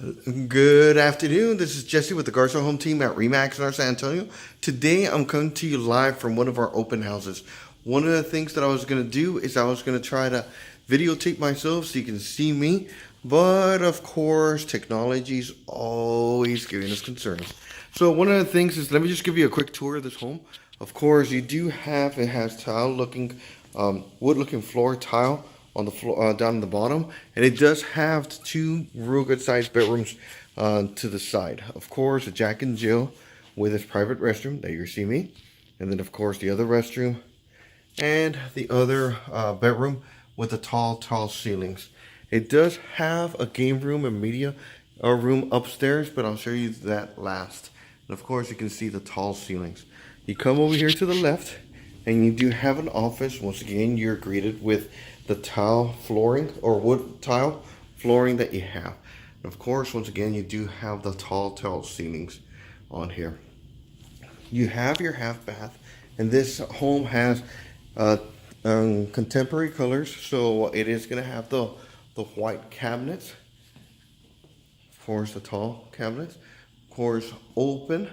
Good afternoon. This is Jesse with the Garza Home Team at Remax in our San Antonio. Today I'm coming to you live from one of our open houses. One of the things that I was going to do is I was going to try to videotape myself so you can see me. But of course, technology's always giving us concerns. So one of the things is, let me just give you a quick tour of this home. Of course, you do have, it has tile looking, wood looking floor tile on the floor down the bottom, and it does have two real good sized bedrooms to the side. Of course, a Jack and Jill with its private restroom that you see me, and then of course the other restroom and the other bedroom with the tall ceilings. It does have a game room and media room upstairs, but I'll show you that last. And of course, you can see the tall ceilings. You come over here to the left, and you do have an office. Once again, you're greeted with the tile flooring or wood tile flooring that you have. And of course, once again, you do have the tall ceilings on here. You have your half bath, and this home has contemporary colors, so it is going to have the white cabinets. Of course, the tall cabinets. Of course, open,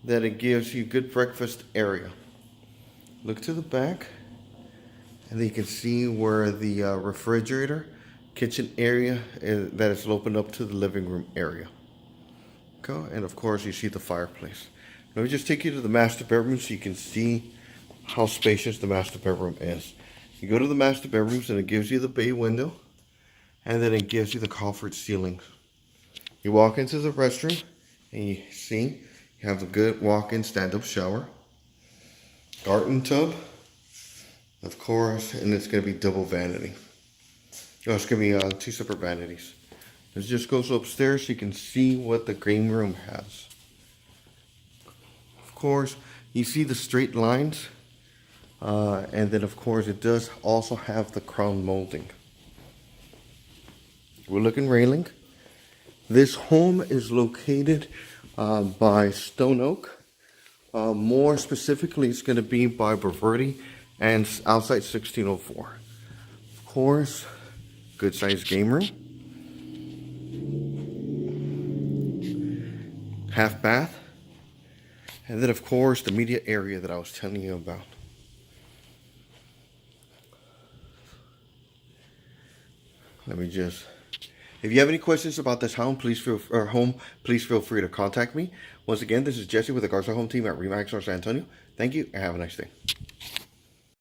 that it gives you good breakfast area. Look to the back, and then you can see where the refrigerator, kitchen area that is opened up to the living room area. Okay, and of course you see the fireplace. Let me just take you to the master bedroom so you can see how spacious the master bedroom is. You go to the master bedrooms and it gives you the bay window, and then it gives you the coffered ceilings. You walk into the restroom and you see you have a good walk-in stand-up shower. Garden tub, of course, and it's going to be double vanity. Oh, it's going to be two separate vanities. It just goes upstairs so you can see what the game room has. Of course, you see the straight lines, and then of course it does also have the crown molding. We're looking railing. This home is located by Stone Oak. More specifically, it's going to be by Boerne and outside 1604. Of course, good sized game room. Half bath. And then of course, the media area that I was telling you about. Let me just... If you have any questions about this home, please feel free to contact me. Once again, this is Jesse with the Garza Home Team at Remax, San Antonio. Thank you and have a nice day.